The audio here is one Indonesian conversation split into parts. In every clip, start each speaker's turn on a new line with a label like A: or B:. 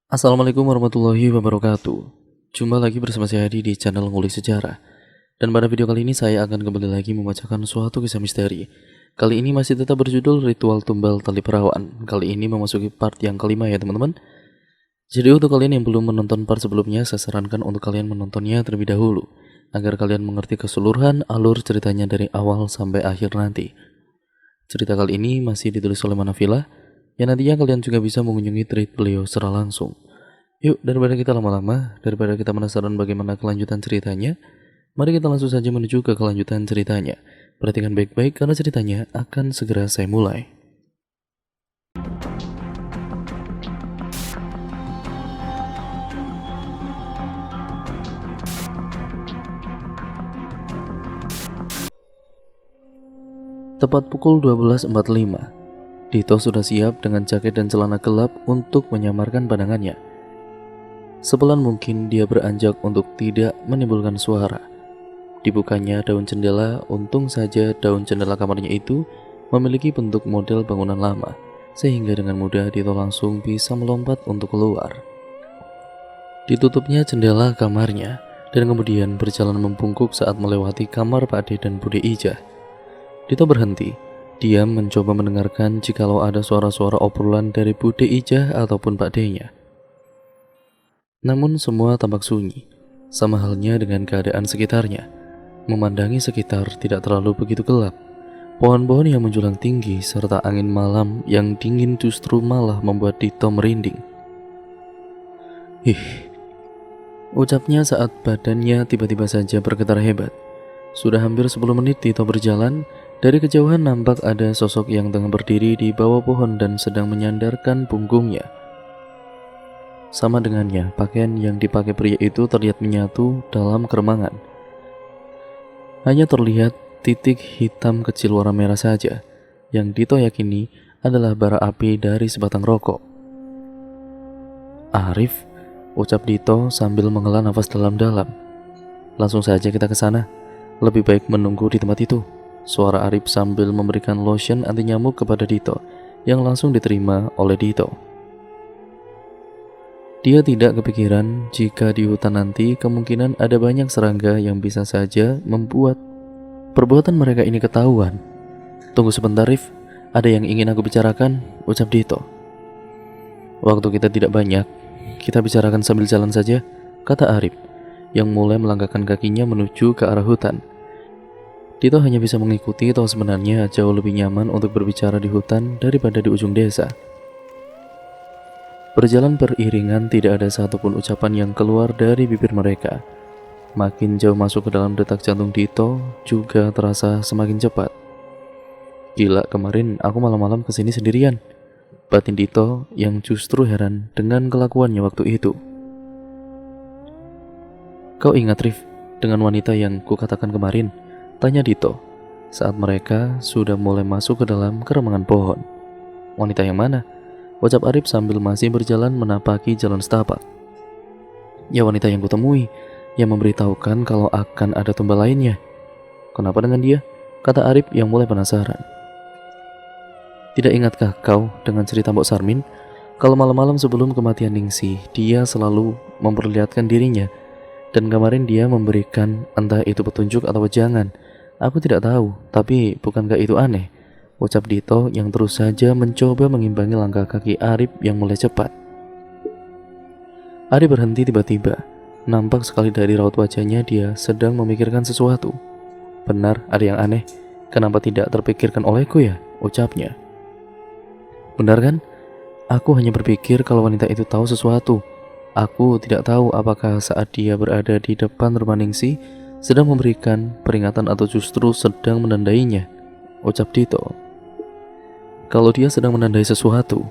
A: Assalamualaikum warahmatullahi wabarakatuh. Jumpa lagi bersama saya Adi di channel Ngulik Sejarah. Dan pada video kali ini saya akan kembali lagi membacakan suatu kisah misteri. Kali ini masih tetap berjudul Ritual Tumbal Tali Perawan. Kali ini memasuki part yang kelima ya teman-teman. Jadi untuk kalian yang belum menonton part sebelumnya, saya sarankan untuk kalian menontonnya terlebih dahulu, agar kalian mengerti keseluruhan alur ceritanya dari awal sampai akhir nanti. Cerita kali ini masih ditulis oleh Manavila, yang nantinya kalian juga bisa mengunjungi tweet beliau secara langsung. Yuk, daripada kita lama-lama, daripada kita penasaran bagaimana kelanjutan ceritanya, mari kita langsung saja menuju ke kelanjutan ceritanya. Perhatikan baik-baik karena ceritanya akan segera saya mulai. Tepat pukul 12.45, Dito sudah siap dengan jaket dan celana gelap untuk menyamarkan pandangannya. Sepelan mungkin dia beranjak untuk tidak menimbulkan suara. Dibukanya daun jendela, untung saja daun jendela kamarnya itu memiliki bentuk model bangunan lama, sehingga dengan mudah Dito langsung bisa melompat untuk keluar. Ditutupnya jendela kamarnya, dan kemudian berjalan membungkuk saat melewati kamar Pak Ade dan Bude Ijah. Dito berhenti. Dia mencoba mendengarkan jikalau ada suara-suara obrolan dari Bude Ijah ataupun Pak D-nya. Namun semua tampak sunyi, sama halnya dengan keadaan sekitarnya. Memandangi sekitar tidak terlalu begitu gelap. Pohon-pohon yang menjulang tinggi serta angin malam yang dingin justru malah membuat Dito merinding. Ih, ucapnya saat badannya tiba-tiba saja bergetar hebat. Sudah hampir 10 menit Dito berjalan. Dari kejauhan nampak ada sosok yang tengah berdiri di bawah pohon dan sedang menyandarkan punggungnya. Sama dengannya, pakaian yang dipakai pria itu terlihat menyatu dalam keremangan. Hanya terlihat titik hitam kecil warna merah saja, yang Dito yakini adalah bara api dari sebatang rokok. Arif, ucap Dito sambil menghela nafas dalam-dalam. Langsung saja kita ke sana. Lebih baik menunggu di tempat itu. Suara Arif sambil memberikan lotion anti nyamuk kepada Dito, yang langsung diterima oleh Dito. Dia tidak kepikiran jika di hutan nanti kemungkinan ada banyak serangga yang bisa saja membuat perbuatan mereka ini ketahuan. Tunggu sebentar Arif, ada yang ingin aku bicarakan, ucap Dito. Waktu kita tidak banyak, kita bicarakan sambil jalan saja, kata Arif, yang mulai melangkahkan kakinya menuju ke arah hutan. Dito hanya bisa mengikuti, atau sebenarnya jauh lebih nyaman untuk berbicara di hutan daripada di ujung desa. Berjalan beriringan, tidak ada satupun ucapan yang keluar dari bibir mereka. Makin jauh masuk ke dalam detak jantung Dito juga terasa semakin cepat. Gila, kemarin aku malam-malam kesini sendirian, batin Dito yang justru heran dengan kelakuannya waktu itu. Kau ingat Rif dengan wanita yang kukatakan kemarin? Tanya Dito saat mereka sudah mulai masuk ke dalam keremangan pohon. Wanita yang mana? Ucap Arif sambil masih berjalan menapaki jalan setapak. Ya, wanita yang kutemui, yang memberitahukan kalau akan ada tumbal lainnya. Kenapa dengan dia? Kata Arif yang mulai penasaran. Tidak ingatkah kau dengan cerita Mbok Sarmin? Kalau malam-malam sebelum kematian Ningsih, dia selalu memperlihatkan dirinya. Dan kemarin dia memberikan entah itu petunjuk atau wejangan. Aku tidak tahu, tapi bukankah itu aneh? Ucap Dito yang terus saja mencoba mengimbangi langkah kaki Arif yang mulai cepat. Arif berhenti tiba-tiba. Nampak sekali dari raut wajahnya dia sedang memikirkan sesuatu. Benar, ada yang aneh. Kenapa tidak terpikirkan olehku ya? Ucapnya. Benar kan? Aku hanya berpikir kalau wanita itu tahu sesuatu. Aku tidak tahu apakah saat dia berada di depan rumah Ningsih sedang memberikan peringatan atau justru sedang menandainya, ucap Dito. Kalau dia sedang menandai sesuatu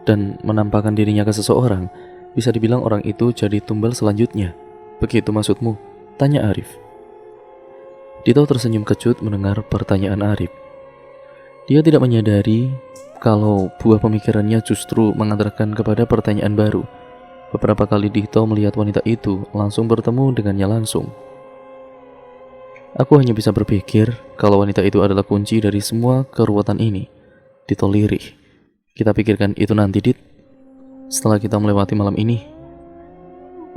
A: dan menampakkan dirinya ke seseorang, bisa dibilang orang itu jadi tumbal selanjutnya. Begitu maksudmu? Tanya Arif. Dito tersenyum kecut mendengar pertanyaan Arif. Dia tidak menyadari kalau buah pemikirannya justru mengantarkan kepada pertanyaan baru. Beberapa kali Dito melihat wanita itu langsung bertemu dengannya langsung. Aku hanya bisa berpikir kalau wanita itu adalah kunci dari semua keruwetan ini. Dito lirih. Kita pikirkan itu nanti, Dit. setelah kita melewati malam ini,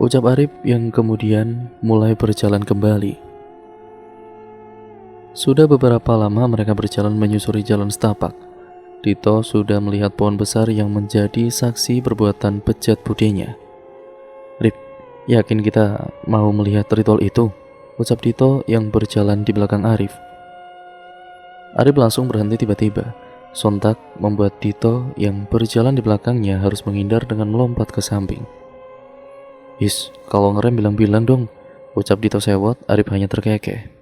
A: ucap Arif yang kemudian mulai berjalan kembali. Sudah beberapa lama mereka berjalan menyusuri jalan setapak. Dito sudah melihat pohon besar yang menjadi saksi perbuatan bejat budenya. Rip, yakin kita mau melihat ritual itu? Ucap Dito yang berjalan di belakang Arif. Arif langsung berhenti tiba-tiba. Sontak membuat Dito yang berjalan di belakangnya harus menghindar dengan melompat ke samping. Is, kalau ngerem bilang-bilang dong, ucap Dito sewot. Arif hanya terkekeh.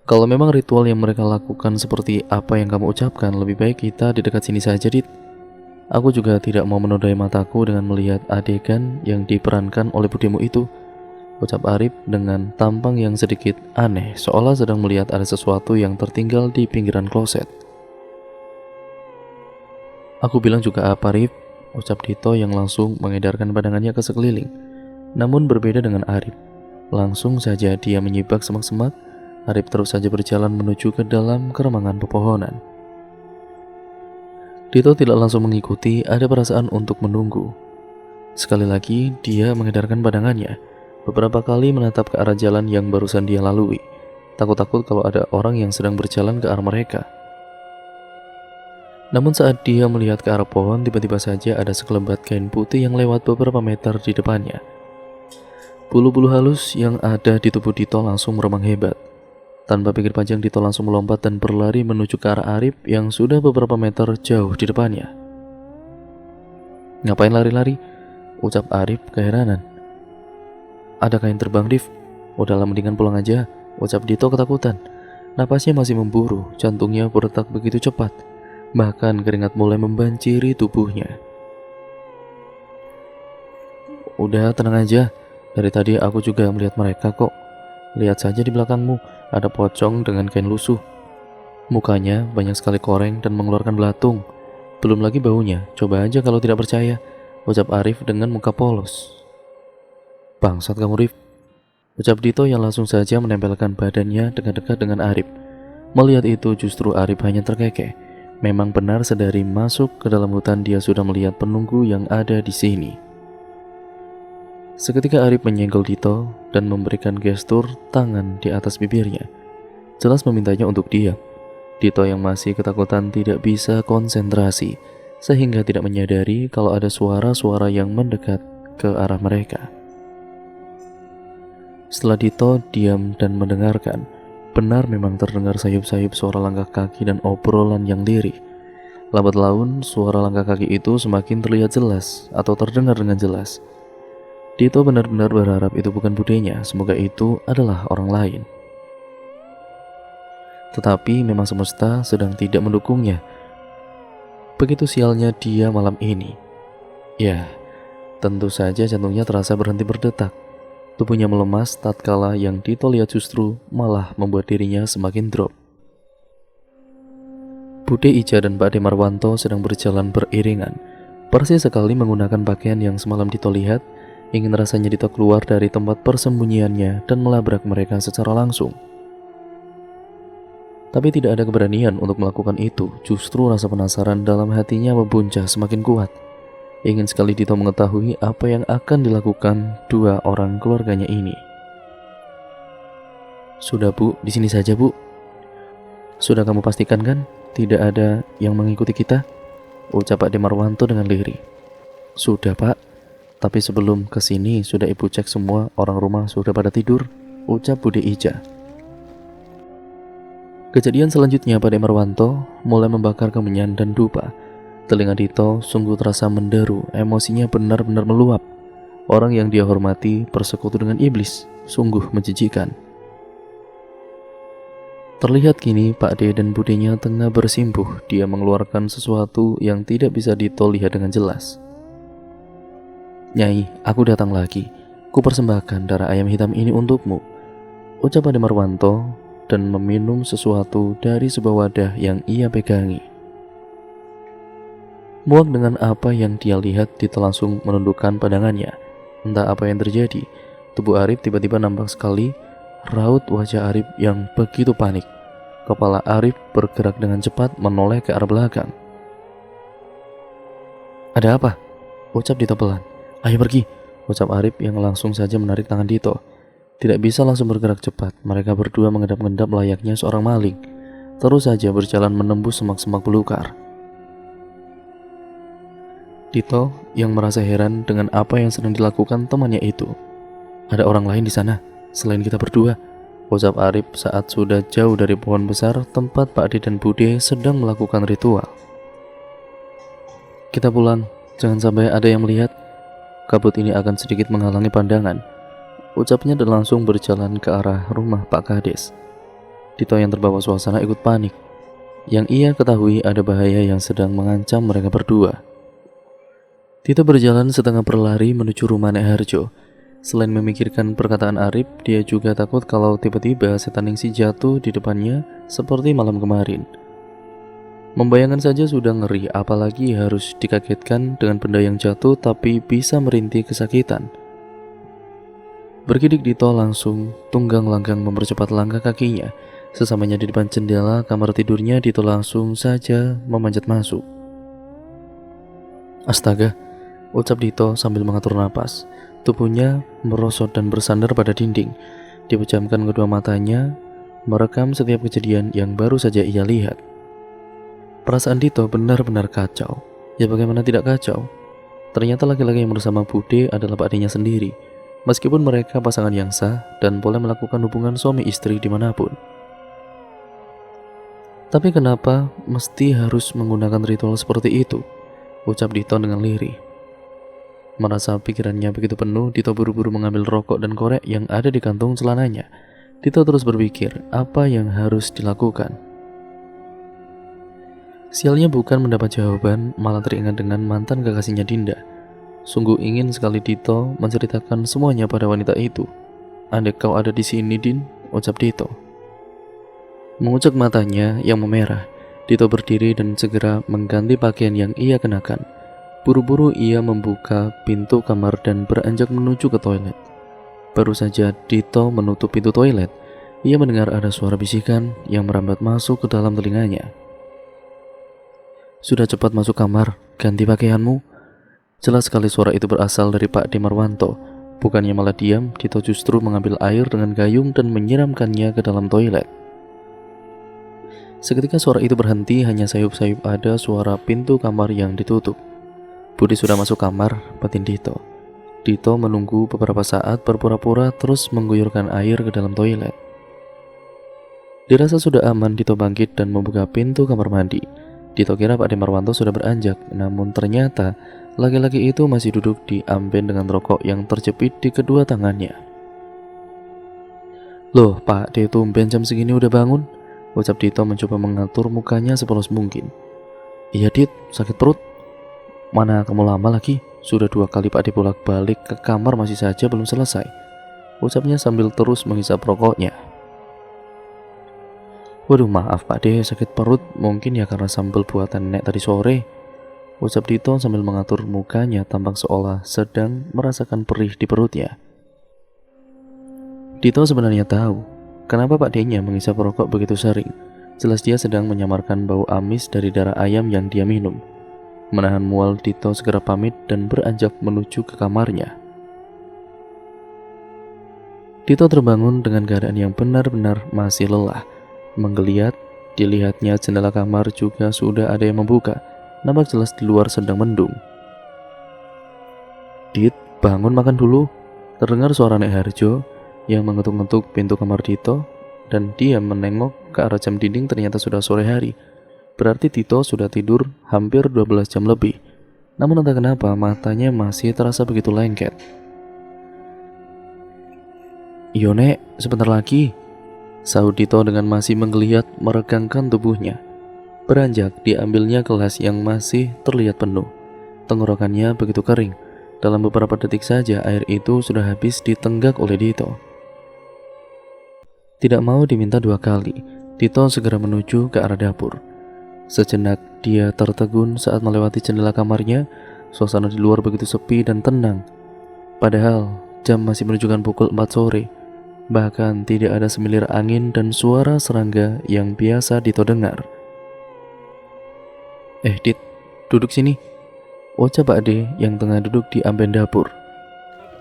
A: Kalau memang ritual yang mereka lakukan seperti apa yang kamu ucapkan, lebih baik kita di dekat sini saja, Dit. Aku juga tidak mau menodai mataku dengan melihat adegan yang diperankan oleh budemu itu, ucap Arif dengan tampang yang sedikit aneh, seolah sedang melihat ada sesuatu yang tertinggal di pinggiran kloset. Aku bilang juga apa, Arif, ucap Dito yang langsung mengedarkan pandangannya ke sekeliling. Namun berbeda dengan Arif, langsung saja dia menyibak semak-semak. Arif terus saja berjalan menuju ke dalam keremangan pepohonan. Dito tidak langsung mengikuti, ada perasaan untuk menunggu. Sekali lagi dia mengedarkan pandangannya, beberapa kali menatap ke arah jalan yang barusan dia lalui, takut-takut kalau ada orang yang sedang berjalan ke arah mereka. Namun saat dia melihat ke arah pohon, tiba-tiba saja ada sekelebat kain putih yang lewat beberapa meter di depannya. Bulu-bulu halus yang ada di tubuh Dito langsung meremang hebat. Tanpa pikir panjang, Dito langsung melompat dan berlari menuju ke arah Arif yang sudah beberapa meter jauh di depannya. Ngapain lari-lari? Ucap Arif keheranan. Ada kain terbang, Rif. Udahlah, mendingan pulang aja, ucap Dito ketakutan. Napasnya masih memburu, jantungnya berdetak begitu cepat. Bahkan keringat mulai membanjiri tubuhnya. Udah, tenang aja. Dari tadi aku juga melihat mereka kok. Lihat saja di belakangmu, ada pocong dengan kain lusuh. Mukanya banyak sekali koreng dan mengeluarkan belatung. Belum lagi baunya, coba aja kalau tidak percaya, ucap Arif dengan muka polos. Bangsat kamu, Rif, ucap Dito yang langsung saja menempelkan badannya dekat-dekat dengan Arif. Melihat itu justru Arif hanya terkekeh. Memang benar sedari masuk ke dalam hutan dia sudah melihat penunggu yang ada di sini. Seketika Arif menyenggol Dito dan memberikan gestur tangan di atas bibirnya, jelas memintanya untuk diam. Dito yang masih ketakutan tidak bisa konsentrasi, sehingga tidak menyadari kalau ada suara-suara yang mendekat ke arah mereka. Setelah Dito diam dan mendengarkan, benar memang terdengar sayup-sayup suara langkah kaki dan obrolan yang lirih. Lambat laun suara langkah kaki itu semakin terlihat jelas atau terdengar dengan jelas. Dito benar-benar berharap itu bukan budenya, semoga itu adalah orang lain. Tetapi memang semesta sedang tidak mendukungnya. Begitu sialnya dia malam ini. Ya, tentu saja jantungnya terasa berhenti berdetak. Tubuhnya melemas tatkala yang Dito lihat justru malah membuat dirinya semakin drop. Bude Ica dan Pak De Marwanto sedang berjalan beriringan, persis sekali menggunakan pakaian yang semalam Dito lihat. Ingin rasanya Dito keluar dari tempat persembunyiannya dan melabrak mereka secara langsung. Tapi tidak ada keberanian untuk melakukan itu, justru rasa penasaran dalam hatinya membuncah semakin kuat. Ingin sekali Dito mengetahui apa yang akan dilakukan dua orang keluarganya ini. Sudah, Bu, di sini saja, Bu. Sudah kamu pastikan kan tidak ada yang mengikuti kita? Ucap Pak De Marwanto dengan lirih. Sudah, Pak. Tapi sebelum kesini sudah ibu cek semua orang rumah sudah pada tidur, ucap Bude Ica. Kejadian selanjutnya Pak De Marwanto mulai membakar kemenyan dan dupa. Telinga Dito sungguh terasa menderu, emosinya benar-benar meluap. Orang yang dia hormati bersekutu dengan iblis, sungguh menjijikan. Terlihat kini Pak De dan budenya tengah bersimpuh. Dia mengeluarkan sesuatu yang tidak bisa Dito lihat dengan jelas. Nyai, aku datang lagi. Ku persembahkan darah ayam hitam ini untukmu, ucap Pak De Marwanto dan meminum sesuatu dari sebuah wadah yang ia pegangi. Muak dengan apa yang dia lihat, Dito langsung menundukkan pandangannya. Entah apa yang terjadi, tubuh Arif tiba-tiba nampak sekali. Raut wajah Arif yang begitu panik. Kepala Arif bergerak dengan cepat menoleh ke arah belakang. Ada apa? Ucap Dito pelan. Ayo pergi, ucap Arif yang langsung saja menarik tangan Dito. Tidak bisa langsung bergerak cepat, mereka berdua mengendap-endap layaknya seorang maling. Terus saja berjalan menembus semak-semak belukar. Dito yang merasa heran dengan apa yang sedang dilakukan temannya itu. Ada orang lain di sana, selain kita berdua, ucap Arif saat sudah jauh dari pohon besar tempat Pak Ade dan Bude sedang melakukan ritual. Kita pulang, jangan sampai ada yang melihat. Kabut ini akan sedikit menghalangi pandangan, ucapnya dan langsung berjalan ke arah rumah Pak Kades. Dito yang terbawa suasana ikut panik. Yang ia ketahui ada bahaya yang sedang mengancam mereka berdua. Dito berjalan setengah berlari menuju rumah Nek Harjo. Selain memikirkan perkataan Arif, dia juga takut kalau tiba-tiba setan Ningsih jatuh di depannya seperti malam kemarin. Membayangkan saja sudah ngeri, apalagi harus dikagetkan dengan benda yang jatuh tapi bisa merintih kesakitan. Bergidik Dito langsung tunggang langgang mempercepat langkah kakinya. Sesamanya di depan jendela kamar tidurnya, Dito langsung saja memanjat masuk. Astaga, ucap Dito sambil mengatur napas. Tubuhnya merosot dan bersandar pada dinding. Dipejamkan kedua matanya, merekam setiap kejadian yang baru saja ia lihat. Perasaan Dito benar-benar kacau. Ya bagaimana tidak kacau? Ternyata laki-laki yang bersama Bude adalah Pak Adenya sendiri. Meskipun mereka pasangan yang sah dan boleh melakukan hubungan suami istri dimanapun. Tapi kenapa mesti harus menggunakan ritual seperti itu? Ucap Dito dengan lirih. Merasa pikirannya begitu penuh, Dito buru-buru mengambil rokok dan korek yang ada di kantung celananya. Dito terus berpikir apa yang harus dilakukan. Sialnya bukan mendapat jawaban, malah teringat dengan mantan kekasihnya Dinda. Sungguh ingin sekali Dito menceritakan semuanya pada wanita itu. Andai kau ada di sini, Din, ucap Dito. Mengucek matanya yang memerah, Dito berdiri dan segera mengganti pakaian yang ia kenakan. Buru-buru ia membuka pintu kamar dan beranjak menuju ke toilet. Baru saja Dito menutup pintu toilet, ia mendengar ada suara bisikan yang merambat masuk ke dalam telinganya. Sudah cepat masuk kamar, ganti pakaianmu. Jelas sekali suara itu berasal dari Pak De Marwanto. Bukannya malah diam, Dito justru mengambil air dengan gayung dan menyiramkannya ke dalam toilet. Seketika suara itu berhenti, hanya sayup-sayup ada suara pintu kamar yang ditutup. Budi sudah masuk kamar, batin Dito. Dito menunggu beberapa saat berpura-pura terus mengguyurkan air ke dalam toilet. Dirasa sudah aman, Dito bangkit dan membuka pintu kamar mandi. Dito kira Pak De Marwanto sudah beranjak, namun ternyata laki-laki itu masih duduk di amben dengan rokok yang terjepit di kedua tangannya. Loh, Pak De tumben jam segini udah bangun? Ucap Dito mencoba mengatur mukanya sepolos mungkin. Iya Dit, sakit perut. Mana kamu lama lagi? Sudah 2 kali Pak De bolak-balik ke kamar masih saja belum selesai. Ucapnya sambil terus menghisap rokoknya. Waduh maaf Pak De, sakit perut, mungkin ya karena sambal buatan Nek tadi sore. Ucap Dito sambil mengatur mukanya tampak seolah sedang merasakan perih di perutnya. Dito sebenarnya tahu kenapa Pak D-nya menghisap rokok begitu sering. Jelas dia sedang menyamarkan bau amis dari darah ayam yang dia minum. Menahan mual, Dito segera pamit dan beranjak menuju ke kamarnya. Dito terbangun dengan keadaan yang benar-benar masih lelah. Menggeliat, dilihatnya jendela kamar juga sudah ada yang membuka. Nampak jelas di luar sedang mendung. Dit, bangun makan dulu. Terdengar suara Nek Harjo yang mengetuk-ngetuk pintu kamar Dito, dan dia menengok ke arah jam dinding. Ternyata sudah sore hari. Berarti Dito sudah tidur hampir 12 jam lebih. Namun entah kenapa matanya masih terasa begitu lengket. Iyo Nek, sebentar lagi, sahut Dito dengan masih menggeliat meregangkan tubuhnya. Beranjak diambilnya gelas yang masih terlihat penuh. Tenggorokannya begitu kering. Dalam beberapa detik saja air itu sudah habis ditenggak oleh Dito. Tidak mau diminta 2 kali, Dito segera menuju ke arah dapur. Sejenak dia tertegun saat melewati jendela kamarnya. Suasana di luar begitu sepi dan tenang. Padahal jam masih menunjukkan pukul 4 sore. Bahkan tidak ada semilir angin dan suara serangga yang biasa Dito dengar. Dit, duduk sini. ucap Pak D yang tengah duduk di amben dapur.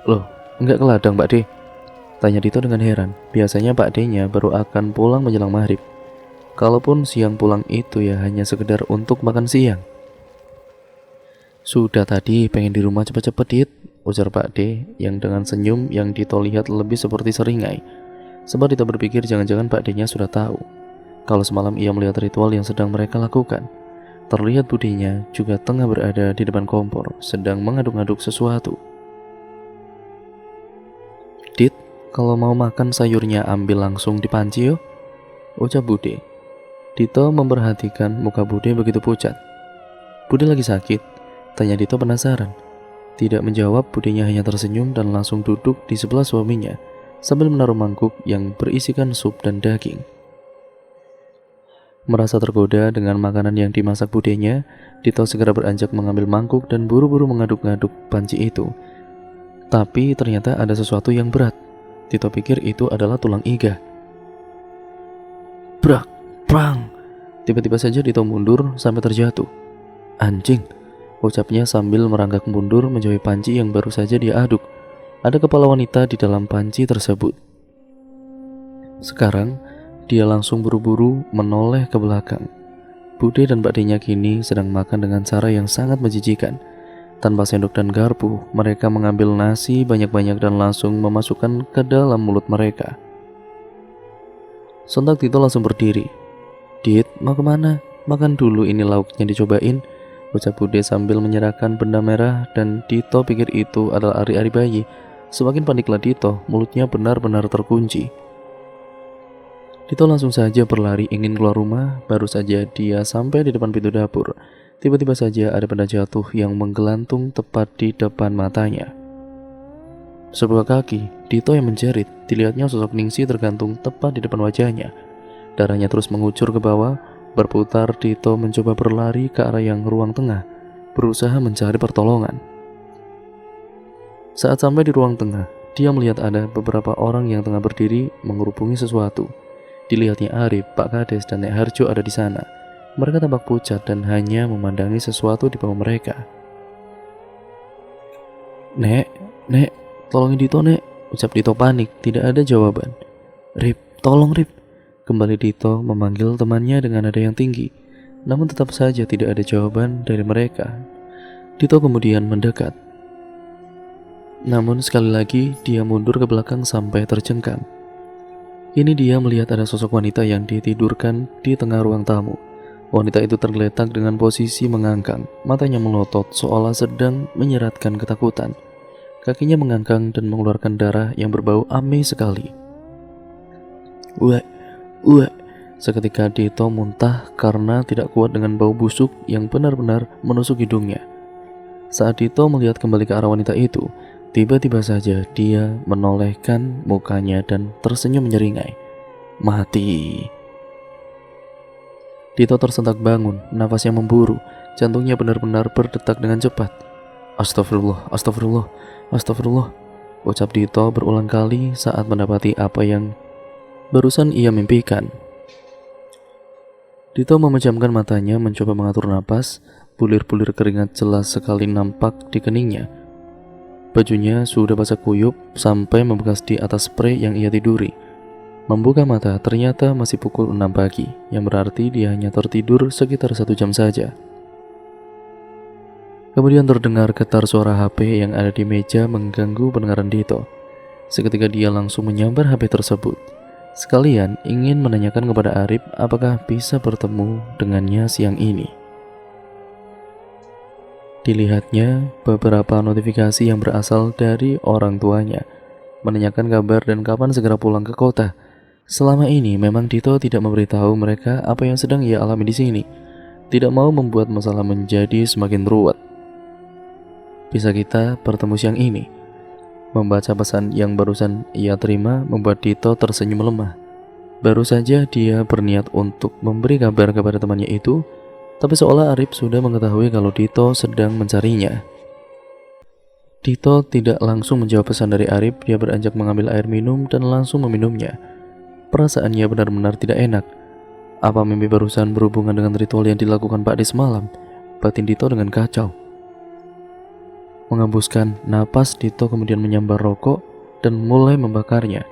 A: Loh, enggak ke ladang Pak D? Tanya Dito dengan heran. Biasanya Pak D-nya baru akan pulang menjelang maghrib. Kalaupun siang pulang itu ya hanya sekedar untuk makan siang. Sudah tadi pengen di rumah cepet-cepet Dit, ujar Pak D yang dengan senyum yang Dito lihat lebih seperti seringai. Sebab Dito berpikir jangan-jangan Pak D-nya sudah tahu kalau semalam ia melihat ritual yang sedang mereka lakukan. Terlihat budinya juga tengah berada di depan kompor, sedang mengaduk-aduk sesuatu. Dit, kalau mau makan sayurnya ambil langsung di panci yuk, ucap Bude. Dito memperhatikan muka Bude begitu pucat. Bude lagi sakit? Tanya Dito penasaran. Tidak menjawab, Budenya hanya tersenyum dan langsung duduk di sebelah suaminya sambil menaruh mangkuk yang berisikan sup dan daging. Merasa tergoda dengan makanan yang dimasak Budenya, Dito segera beranjak mengambil mangkuk dan buru-buru mengaduk-ngaduk panci itu. Tapi ternyata ada sesuatu yang berat. Dito pikir itu adalah tulang iga. Brak, prang. Tiba-tiba saja Dito mundur sampai terjatuh. Anjing, ucapnya sambil merangkak mundur menjauhi panci yang baru saja dia aduk. Ada kepala wanita di dalam panci tersebut. Sekarang, dia langsung buru-buru menoleh ke belakang. Bude dan Pak D-nya kini sedang makan dengan cara yang sangat menjijikan. Tanpa sendok dan garpu, mereka mengambil nasi banyak-banyak dan langsung memasukkan ke dalam mulut mereka. Sontak Dito langsung berdiri. Dit, mau kemana? Makan dulu, ini lauknya dicobain, ucap Bude sambil menyerahkan benda merah dan Dito pikir itu adalah ari-ari bayi. Semakin paniklah Dito, mulutnya benar-benar terkunci. Dito langsung saja berlari ingin keluar rumah. Baru saja dia sampai di depan pintu dapur, tiba-tiba saja ada benda jatuh yang menggelantung tepat di depan matanya. Sebuah kaki, Dito yang menjerit. Dilihatnya sosok Ningsi tergantung tepat di depan wajahnya. Darahnya terus mengucur ke bawah. Berputar, Dito mencoba berlari ke arah yang ruang tengah, berusaha mencari pertolongan. Saat sampai di ruang tengah, dia melihat ada beberapa orang yang tengah berdiri mengerubungi sesuatu. Dilihatnya Arif, Pak Kades, dan Nek Harjo ada di sana. Mereka tampak pucat dan hanya memandangi sesuatu di bawah mereka. Nek, tolongin Dito, Nek, ucap Dito panik. Tidak ada jawaban. Rip, tolong Rip. Kembali Dito memanggil temannya dengan nada yang tinggi. Namun tetap saja tidak ada jawaban dari mereka. Dito kemudian mendekat. Namun sekali lagi dia mundur ke belakang sampai tercengkam. Ini dia melihat ada sosok wanita yang ditidurkan di tengah ruang tamu. Wanita itu tergeletak dengan posisi mengangkang, matanya melotot seolah sedang menyeratkan ketakutan. Kakinya mengangkang dan mengeluarkan darah yang berbau ame sekali. Uek. Seketika Dito muntah karena tidak kuat dengan bau busuk yang benar-benar menusuk hidungnya. Saat Dito melihat kembali ke arah wanita itu, tiba-tiba saja dia menolehkan mukanya dan tersenyum menyeringai. Mati. Dito tersentak bangun, nafasnya memburu, jantungnya benar-benar berdetak dengan cepat. Astagfirullah, ucap Dito berulang kali saat mendapati apa yang barusan ia mimpikan. Dito memejamkan matanya mencoba mengatur napas, bulir-bulir keringat jelas sekali nampak di keningnya. Bajunya sudah basah kuyup sampai membekas di atas spray yang ia tiduri. Membuka mata ternyata masih pukul 6 pagi, yang berarti dia hanya tertidur sekitar 1 jam saja. Kemudian terdengar getar suara HP yang ada di meja mengganggu pendengaran Dito. Seketika dia langsung menyambar HP tersebut. Sekalian ingin menanyakan kepada Arif apakah bisa bertemu dengannya siang ini. Dilihatnya beberapa notifikasi yang berasal dari orang tuanya, menanyakan kabar dan kapan segera pulang ke kota. Selama ini memang Dito tidak memberitahu mereka apa yang sedang ia alami di sini. Tidak mau membuat masalah menjadi semakin ruwet. Bisa kita bertemu siang ini? Membaca pesan yang barusan ia terima membuat Dito tersenyum lemah. Baru saja dia berniat untuk memberi kabar kepada temannya itu, tapi seolah Arif sudah mengetahui kalau Dito sedang mencarinya. Dito tidak langsung menjawab pesan dari Arif. Dia beranjak mengambil air minum dan langsung meminumnya. Perasaannya benar-benar tidak enak. Apa mimpi barusan berhubungan dengan ritual yang dilakukan Pak D semalam? Batin Dito dengan kacau. Menghembuskan napas, Dito kemudian menyambar rokok dan mulai membakarnya,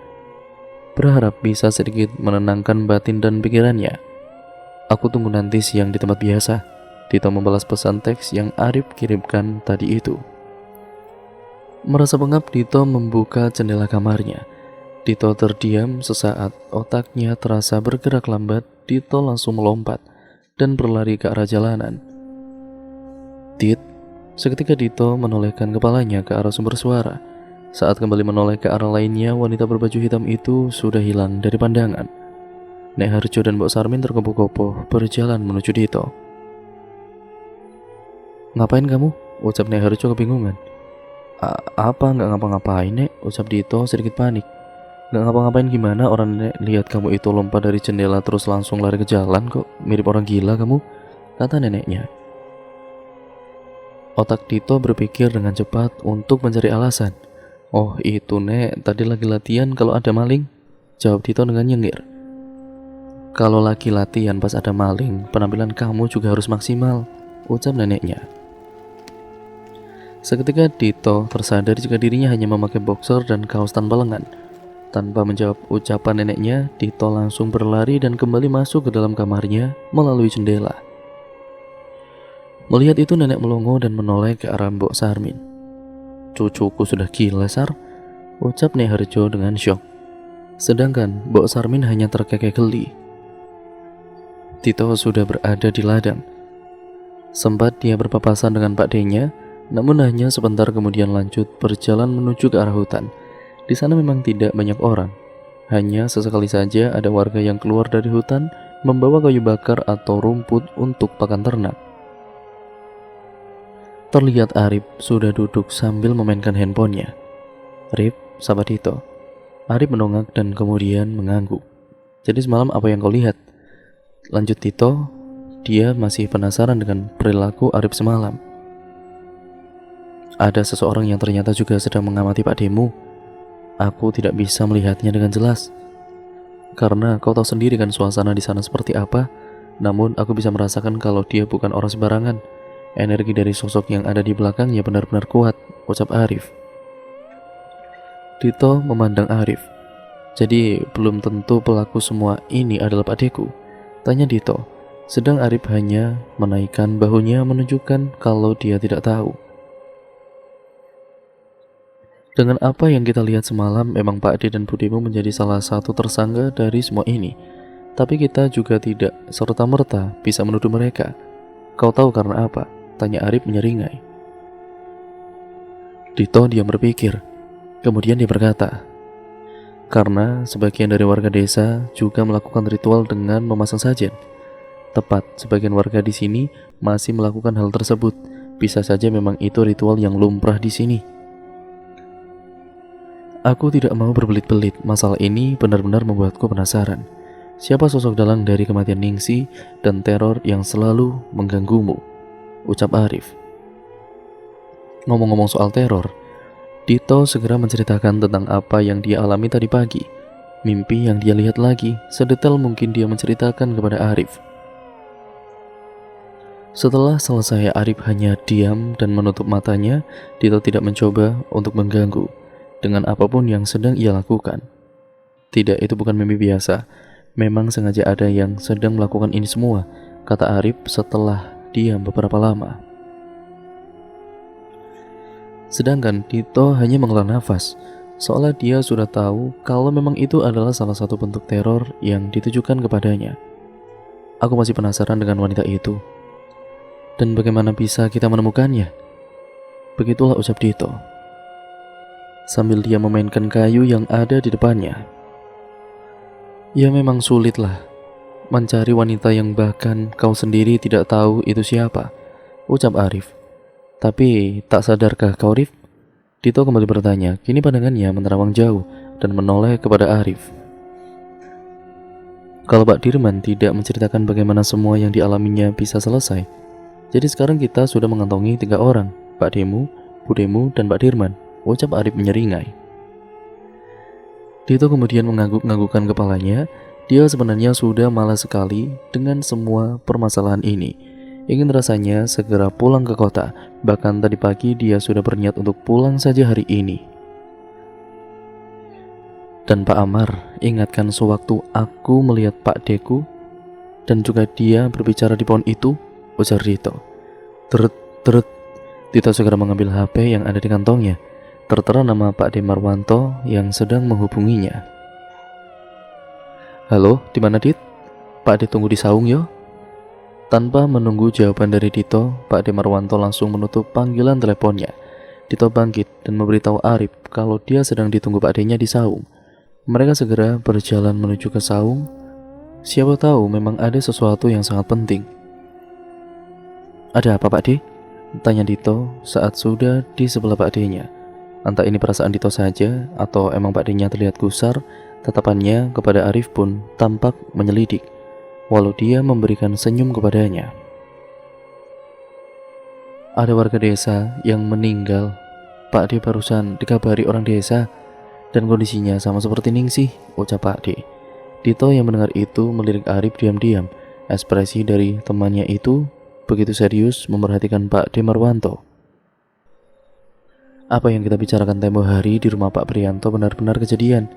A: berharap bisa sedikit menenangkan batin dan pikirannya. Aku tunggu nanti siang di tempat biasa. Dito membalas pesan teks yang Arif kirimkan tadi itu. Merasa pengap, Dito membuka jendela kamarnya. Dito terdiam sesaat, otaknya terasa bergerak lambat. Dito langsung melompat dan berlari ke arah jalanan. Dit, seketika Dito menolehkan kepalanya ke arah sumber suara. Saat kembali menoleh ke arah lainnya, wanita berbaju hitam itu sudah hilang dari pandangan. Nek Harjo dan Mbok Sarmin terkopoh-kopoh berjalan menuju Dito. "Ngapain kamu?" ucap Nek Harjo kebingungan. Apa nggak ngapa-ngapain, Nek?" ucap Dito sedikit panik. "Nggak ngapa-ngapain gimana, orang Nek lihat kamu itu lompat dari jendela terus langsung lari ke jalan kok. Mirip orang gila kamu," kata neneknya. Otak Dito berpikir dengan cepat untuk mencari alasan. "Oh itu, Nek, tadi lagi latihan kalau ada maling," jawab Dito dengan nyengir. "Kalau lagi latihan pas ada maling, penampilan kamu juga harus maksimal," ucap neneknya. Seketika Dito tersadar jika dirinya hanya memakai boxer dan kaos tanpa lengan. Tanpa menjawab ucapan neneknya, Dito langsung berlari dan kembali masuk ke dalam kamarnya melalui jendela. Melihat itu, nenek melongo dan menoleh ke arah Mbok Sarmin. "Cucuku sudah gila, Sar," ucap Nek Harjo dengan syok. Sedangkan Mbok Sarmin hanya terkekeh geli. Dito sudah berada di ladang. Sempat dia berpapasan dengan Pak D-nya, namun hanya sebentar kemudian lanjut berjalan menuju ke arah hutan. Di sana memang tidak banyak orang. Hanya sesekali saja ada warga yang keluar dari hutan membawa kayu bakar atau rumput untuk pakan ternak. Terlihat Arif sudah duduk sambil memainkan handphonenya. "Rif," sapa Dito. Arif menongak dan kemudian mengangguk. "Jadi semalam apa yang kau lihat?" Lanjut Dito. Dia masih penasaran dengan perilaku Arif semalam. "Ada seseorang yang ternyata juga sedang mengamati Pak Demu. Aku tidak bisa melihatnya dengan jelas, karena kau tahu sendiri kan suasana di sana seperti apa. Namun aku bisa merasakan kalau dia bukan orang sembarangan. Energi dari sosok yang ada di belakangnya benar-benar kuat," ucap Arif. Dito memandang Arif. "Jadi belum tentu pelaku semua ini adalah Pak Deku?" tanya Dito. Sedang Arif hanya menaikkan bahunya menunjukkan kalau dia tidak tahu. "Dengan apa yang kita lihat semalam, memang Pak D dan Bu Demu menjadi salah satu tersangka dari semua ini. Tapi kita juga tidak serta-merta bisa menuduh mereka. Kau tahu karena apa?" tanya Arif menyeringai. Dito diam berpikir. Kemudian dia berkata, "Karena sebagian dari warga desa juga melakukan ritual dengan memasang sajen. Tepat, sebagian warga di sini masih melakukan hal tersebut. Bisa saja memang itu ritual yang lumrah di sini." Aku tidak mau berbelit-belit. Masalah ini benar-benar membuatku penasaran. Siapa sosok dalang dari kematian Ningsi dan teror yang selalu mengganggumu? Ucap Arif. Ngomong-ngomong soal teror, Dito segera menceritakan tentang apa yang dia alami tadi pagi. Mimpi yang dia lihat lagi, sedetail mungkin dia menceritakan kepada Arif. Setelah selesai, Arif hanya diam dan menutup matanya. Dito tidak mencoba untuk mengganggu dengan apapun yang sedang ia lakukan. Tidak, itu bukan mimpi biasa. Memang sengaja ada yang sedang melakukan ini semua, kata Arif setelah diam beberapa lama. Sedangkan Dito hanya menghela nafas, seolah dia sudah tahu kalau memang itu adalah salah satu bentuk teror yang ditujukan kepadanya. Aku masih penasaran dengan wanita itu. Dan bagaimana bisa kita menemukannya? Begitulah ucap Dito, sambil dia memainkan kayu yang ada di depannya. Ya memang sulitlah mencari wanita yang bahkan kau sendiri tidak tahu itu siapa, ucap Arif. Tapi tak sadarkah kau, Rif? Dito kembali bertanya. Kini pandangannya menerawang jauh dan menoleh kepada Arif. Kalau Pak Dirman tidak menceritakan bagaimana semua yang dialaminya bisa selesai, jadi sekarang kita sudah mengantongi 3 orang, Pak Demu, Bu Demu, dan Pak Dirman, ucap Arif menyeringai. Dito kemudian mengangguk-anggukkan kepalanya. Dia sebenarnya sudah malas sekali dengan semua permasalahan ini. Ingin rasanya segera pulang ke kota. Bahkan tadi pagi dia sudah berniat untuk pulang saja hari ini. Dan Pak Amar, ingatkan sewaktu aku melihat Pak Deku dan juga dia berbicara di pohon itu, ujar Dito. Terut, terut. Dito segera mengambil HP yang ada di kantongnya. Tertera nama Pak De Marwanto yang sedang menghubunginya. Halo, di mana Dit? Pak De tunggu di saung yo. Tanpa menunggu jawaban dari Dito, Pak De Marwanto langsung menutup panggilan teleponnya. Dito bangkit dan memberitahu Arif kalau dia sedang ditunggu Pak D-nya di saung. Mereka segera berjalan menuju ke saung. Siapa tahu memang ada sesuatu yang sangat penting. Ada apa Pak D? Tanya Dito saat sudah di sebelah Pak D-nya. Entah ini perasaan Dito saja atau emang Pak D-nya terlihat gusar, tatapannya kepada Arif pun tampak menyelidik, walau dia memberikan senyum kepadanya. Ada warga desa yang meninggal. Pak D barusan dikabari orang desa dan kondisinya sama seperti Ningsih, ucap Pak D. Dito yang mendengar itu melirik Arif diam-diam. Ekspresi dari temannya itu begitu serius memperhatikan Pak De Marwanto. Apa yang kita bicarakan tempo hari di rumah Pak Prianto benar-benar kejadian.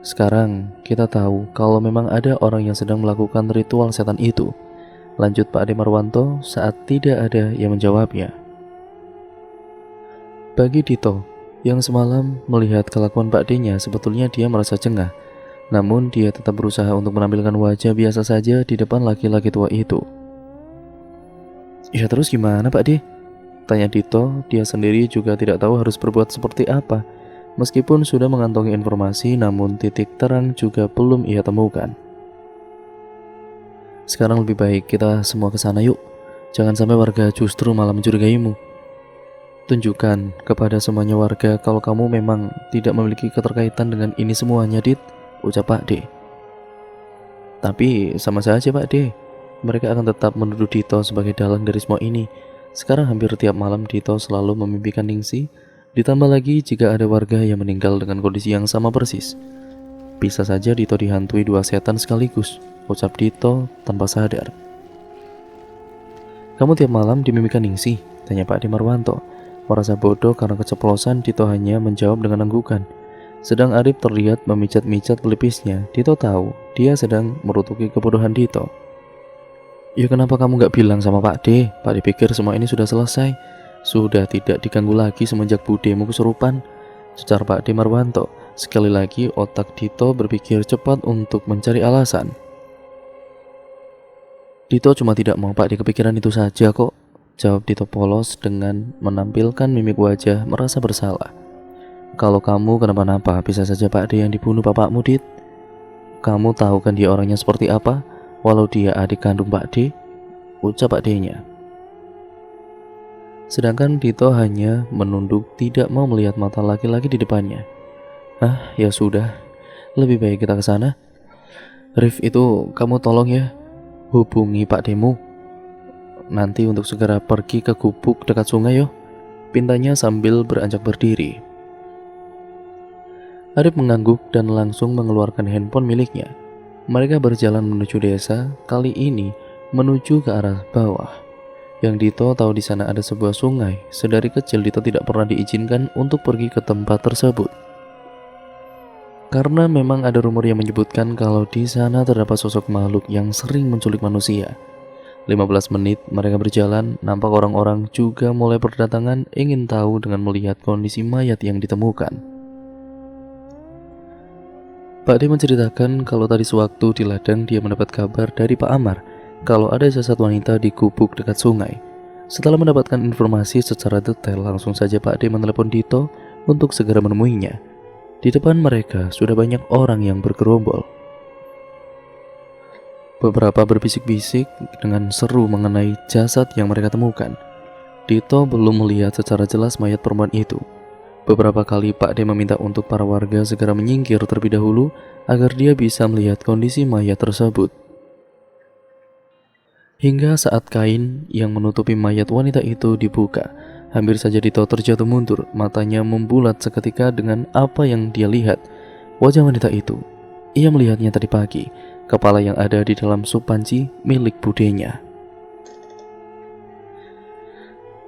A: Sekarang kita tahu kalau memang ada orang yang sedang melakukan ritual setan itu. Lanjut Pak De Marwanto saat tidak ada yang menjawabnya. Bagi Dito yang semalam melihat kelakuan Pak D-nya, sebetulnya dia merasa jengah. Namun dia tetap berusaha untuk menampilkan wajah biasa saja di depan laki-laki tua itu. Ya terus gimana Pak D? Tanya Dito. Dia sendiri juga tidak tahu harus berbuat seperti apa. Meskipun sudah mengantongi informasi, namun titik terang juga belum ia temukan. Sekarang lebih baik kita semua ke sana yuk. Jangan sampai warga justru malah mencurigaimu. Tunjukkan kepada semuanya warga kalau kamu memang tidak memiliki keterkaitan dengan ini semuanya, Dit, ucap Pak D. Tapi sama saja Pak D, mereka akan tetap menuduh Dito sebagai dalang dari semua ini. Sekarang hampir tiap malam Dito selalu memimpikan Ningsih. Ditambah lagi jika ada warga yang meninggal dengan kondisi yang sama persis. Bisa saja Dito dihantui dua setan sekaligus, ucap Dito tanpa sadar. Kamu tiap malam dimimpikan Ningsih? Tanya Pak De Marwanto. Merasa bodoh karena keceplosan, Dito hanya menjawab dengan anggukan. Sedang Arif terlihat memijat-mijat pelipisnya. Dito tahu dia sedang merutuki kebodohan Dito. Ya kenapa kamu gak bilang sama Pak D? Pak D pikir semua ini sudah selesai. Sudah tidak diganggu lagi semenjak budemu kesurupan, secara Pak De Marwanto. Sekali lagi otak Dito berpikir cepat untuk mencari alasan. Dito cuma tidak mau Pak D kepikiran itu saja kok, jawab Dito polos dengan menampilkan mimik wajah merasa bersalah. Kalau kamu kenapa-napa, bisa saja Pak D yang dibunuh bapakmu, Dit. Kamu tahu kan dia orangnya seperti apa, walau dia adik kandung Pak D, ucap Pak D-nya. Sedangkan Dito hanya menunduk, tidak mau melihat mata laki-laki di depannya. Ya sudah, lebih baik kita ke sana. Rif, itu kamu tolong ya, hubungi Pak Demu nanti untuk segera pergi ke gubuk dekat sungai yo, pintanya sambil beranjak berdiri. Arif mengangguk dan langsung mengeluarkan handphone miliknya. Mereka berjalan menuju desa, kali ini menuju ke arah bawah. Yang Dito tahu di sana ada sebuah sungai. Sedari kecil Dito tidak pernah diizinkan untuk pergi ke tempat tersebut. Karena memang ada rumor yang menyebutkan kalau di sana terdapat sosok makhluk yang sering menculik manusia. 15 menit mereka berjalan, nampak orang-orang juga mulai berdatangan ingin tahu dengan melihat kondisi mayat yang ditemukan. Pak D menceritakan kalau tadi sewaktu di ladang dia mendapat kabar dari Pak Amar kalau ada jasad wanita di gubuk dekat sungai. Setelah mendapatkan informasi secara detail, langsung saja Pak D menelepon Dito untuk segera menemuinya. Di depan mereka sudah banyak orang yang bergerombol. Beberapa berbisik-bisik dengan seru mengenai jasad yang mereka temukan. Dito belum melihat secara jelas mayat perempuan itu. Beberapa kali Pak D meminta untuk para warga segera menyingkir terlebih dahulu agar dia bisa melihat kondisi mayat tersebut. Hingga saat kain yang menutupi mayat wanita itu dibuka, hampir saja Dito terjatuh mundur, matanya membulat seketika dengan apa yang dia lihat. Wajah wanita itu, ia melihatnya tadi pagi, kepala yang ada di dalam sup panci milik budenya.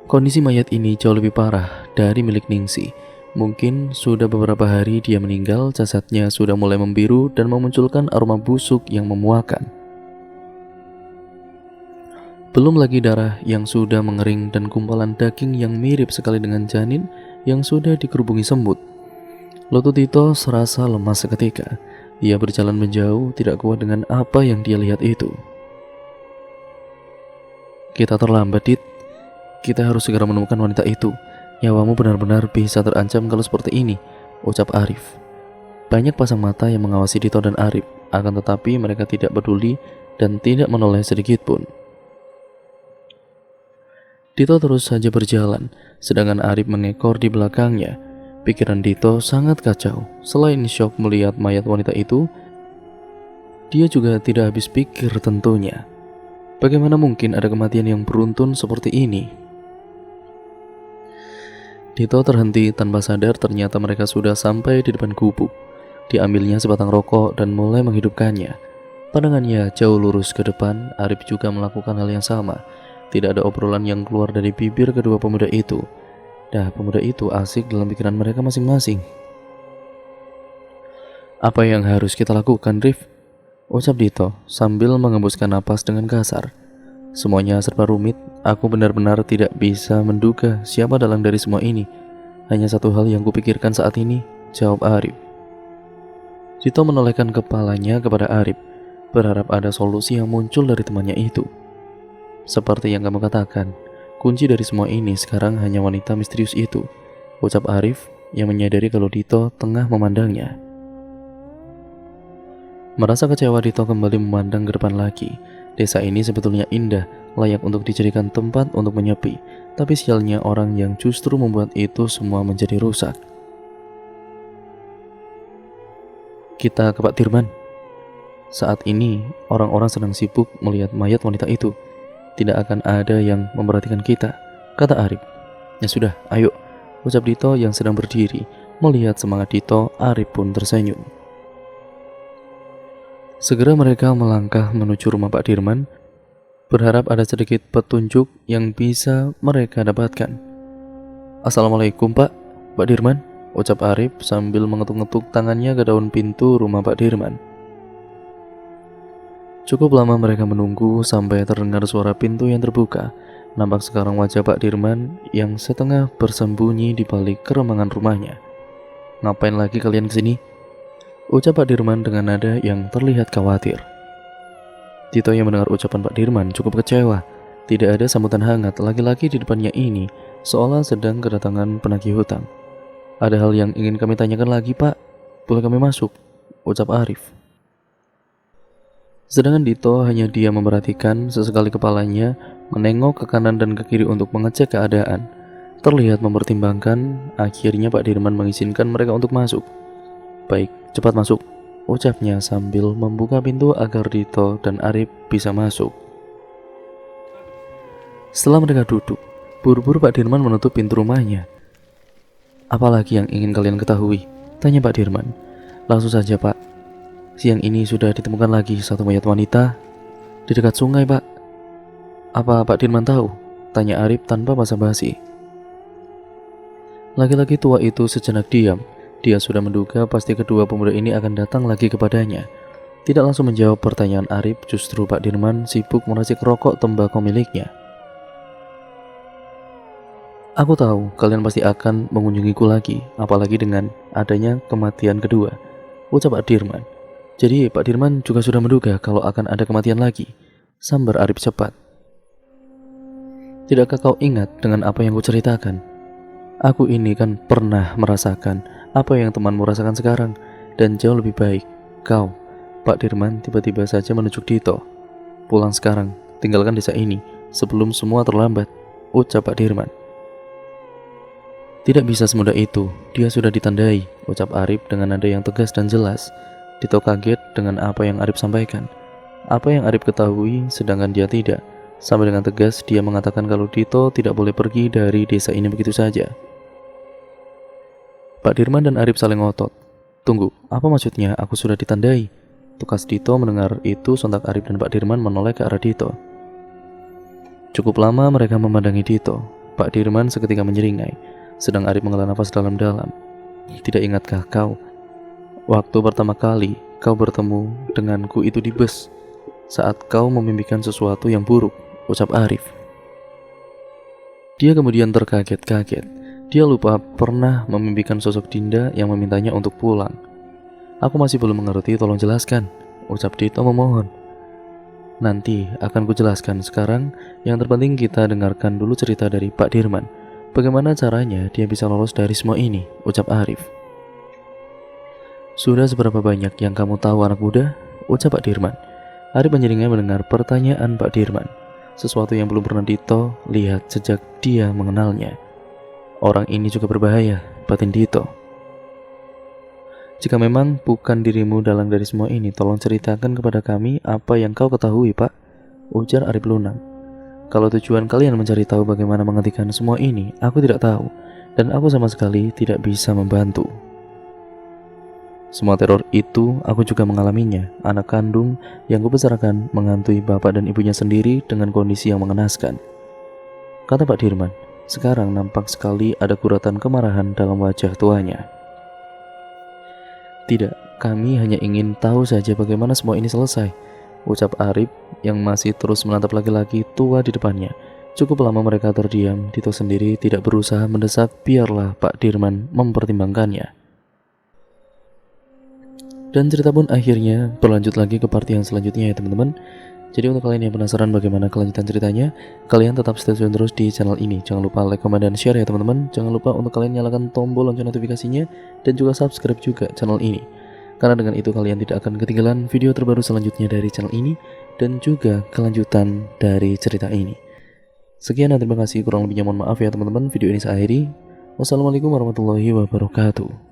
A: Kondisi mayat ini jauh lebih parah dari milik Ningsi. Mungkin sudah beberapa hari dia meninggal, jasadnya sudah mulai membiru dan memunculkan aroma busuk yang memuakan. Belum lagi darah yang sudah mengering dan gumpalan daging yang mirip sekali dengan janin yang sudah dikerubungi semut. Lutut Tito serasa lemas seketika. Ia berjalan menjauh, tidak kuat dengan apa yang dia lihat itu. Kita terlambat, Dit. Kita harus segera menemukan wanita itu. Nyawamu benar-benar bisa terancam kalau seperti ini, ucap Arif. Banyak pasang mata yang mengawasi Dito dan Arif, akan tetapi mereka tidak peduli dan tidak menoleh sedikit pun. Dito terus saja berjalan, sedangkan Arif mengekor di belakangnya. Pikiran Dito sangat kacau. Selain syok melihat mayat wanita itu, dia juga tidak habis pikir tentunya. Bagaimana mungkin ada kematian yang beruntun seperti ini? Dito terhenti tanpa sadar, ternyata mereka sudah sampai di depan gubuk. Diambilnya sebatang rokok dan mulai menghidupkannya. Pandangannya jauh lurus ke depan. Arif juga melakukan hal yang sama. Tidak ada obrolan yang keluar dari bibir kedua pemuda itu. Pemuda itu asik dalam pikiran mereka masing-masing. Apa yang harus kita lakukan, Rif? Ucap Dito sambil mengembuskan napas dengan kasar. Semuanya serba rumit. Aku benar-benar tidak bisa menduga siapa dalang dari semua ini. Hanya satu hal yang kupikirkan saat ini, jawab Arif. Dito menolehkan kepalanya kepada Arif, berharap ada solusi yang muncul dari temannya itu. Seperti yang kamu katakan, kunci dari semua ini sekarang hanya wanita misterius itu, ucap Arif yang menyadari kalau Dito tengah memandangnya. Merasa kecewa, Dito kembali memandang ke depan lagi. Desa ini sebetulnya indah, layak untuk dijadikan tempat untuk menyepi, tapi sialnya orang yang justru membuat itu semua menjadi rusak. Kita ke Pak Dirman. Saat ini orang-orang sedang sibuk melihat mayat wanita itu. Tidak akan ada yang memperhatikan kita, kata Arif. Ya sudah, ayo, ucap Dito yang sedang berdiri. Melihat semangat Dito, Arif pun tersenyum. Segera mereka melangkah menuju rumah Pak Dirman, berharap ada sedikit petunjuk yang bisa mereka dapatkan. Assalamualaikum, Pak Dirman, ucap Arif sambil mengetuk-ngetuk tangannya ke daun pintu rumah Pak Dirman. Cukup lama mereka menunggu sampai terdengar suara pintu yang terbuka. Nampak sekarang wajah Pak Dirman yang setengah bersembunyi di balik keremangan rumahnya. Ngapain lagi kalian kesini? Ucap Pak Dirman dengan nada yang terlihat khawatir. Dito yang mendengar ucapan Pak Dirman cukup kecewa. Tidak ada sambutan hangat laki-laki di depannya ini, seolah sedang kedatangan penagih hutang. Ada hal yang ingin kami tanyakan lagi, Pak. Boleh kami masuk? Ucap Arif. Sedangkan Dito hanya diam memperhatikan, sesekali kepalanya menengok ke kanan dan ke kiri untuk mengecek keadaan. Terlihat mempertimbangkan, akhirnya Pak Dirman mengizinkan mereka untuk masuk. Baik, cepat masuk, ucapnya sambil membuka pintu agar Dito dan Arif bisa masuk. Setelah mereka duduk, buru-buru Pak Dirman menutup pintu rumahnya. Apalagi yang ingin kalian ketahui? Tanya Pak Dirman. Langsung saja, Pak. Siang ini sudah ditemukan lagi satu mayat wanita di dekat sungai, Pak. Apa Pak Dirman tahu? Tanya Arif tanpa basa-basi. Laki-laki tua itu sejenak diam. Dia sudah menduga pasti kedua pemuda ini akan datang lagi kepadanya. Tidak langsung menjawab pertanyaan Arif, justru Pak Dirman sibuk meracik rokok tembakau miliknya. Aku tahu kalian pasti akan mengunjungiku lagi, apalagi dengan adanya kematian kedua, ucap Pak Dirman. Jadi Pak Dirman juga sudah menduga kalau akan ada kematian lagi, sambar Arif cepat. Tidakkah kau ingat dengan apa yang kuceritakan? Aku ini kan pernah merasakan apa yang temanmu rasakan sekarang, dan jauh lebih baik. Kau, Pak Dirman tiba-tiba saja menunjuk Dito. Pulang sekarang, tinggalkan desa ini sebelum semua terlambat, ucap Pak Dirman. Tidak bisa semudah itu, dia sudah ditandai, ucap Arif dengan nada yang tegas dan jelas. Dito kaget dengan apa yang Arif sampaikan. Apa yang Arif ketahui sedangkan dia tidak. Sampai dengan tegas dia mengatakan kalau Dito tidak boleh pergi dari desa ini begitu saja. Pak Dirman dan Arif saling ngotot. Tunggu, apa maksudnya aku sudah ditandai? Tukas Dito mendengar itu, sontak Arif dan Pak Dirman menoleh ke arah Dito. Cukup lama mereka memandangi Dito. Pak Dirman seketika menyeringai, sedang Arif menghela nafas dalam-dalam. Tidak ingatkah kau, waktu pertama kali kau bertemu denganku itu di bus, saat kau memimpikan sesuatu yang buruk, ucap Arif. Dia kemudian terkaget-kaget. Dia lupa pernah memimpikan sosok Dinda yang memintanya untuk pulang. Aku masih belum mengerti, tolong jelaskan, ucap Dito memohon. Nanti akan kujelaskan, sekarang yang terpenting kita dengarkan dulu cerita dari Pak Dirman. Bagaimana caranya dia bisa lolos dari semua ini, ucap Arif. Sudah seberapa banyak yang kamu tahu anak muda, ucap Pak Dirman. Arif menyeringai mendengar pertanyaan Pak Dirman, sesuatu yang belum pernah Dito lihat sejak dia mengenalnya. Orang ini juga berbahaya, batin Dito. Jika memang bukan dirimu dalang dari semua ini, tolong ceritakan kepada kami apa yang kau ketahui, Pak, ujar Arif lunak. Kalau tujuan kalian mencari tahu bagaimana menghentikan semua ini, aku tidak tahu, dan aku sama sekali tidak bisa membantu. Semua teror itu aku juga mengalaminya. Anak kandung yang kubesarkan menghantui bapak dan ibunya sendiri dengan kondisi yang mengenaskan, kata Pak Dirman. Sekarang nampak sekali ada guratan kemarahan dalam wajah tuanya. Tidak, kami hanya ingin tahu saja bagaimana semua ini selesai, ucap Arif yang masih terus menatap laki-laki tua di depannya. Cukup lama mereka terdiam. Dito sendiri tidak berusaha mendesak, biarlah Pak Dirman mempertimbangkannya. Dan cerita pun akhirnya berlanjut lagi ke part yang selanjutnya ya teman-teman. Jadi untuk kalian yang penasaran bagaimana kelanjutan ceritanya, kalian tetap stay tune terus di channel ini. Jangan lupa like, comment, dan share ya teman-teman. Jangan lupa untuk kalian nyalakan tombol lonceng notifikasinya dan juga subscribe juga channel ini. Karena dengan itu kalian tidak akan ketinggalan video terbaru selanjutnya dari channel ini dan juga kelanjutan dari cerita ini. Sekian dan terima kasih, kurang lebihnya mohon maaf ya teman-teman. Video ini saya akhiri. Wassalamualaikum warahmatullahi wabarakatuh.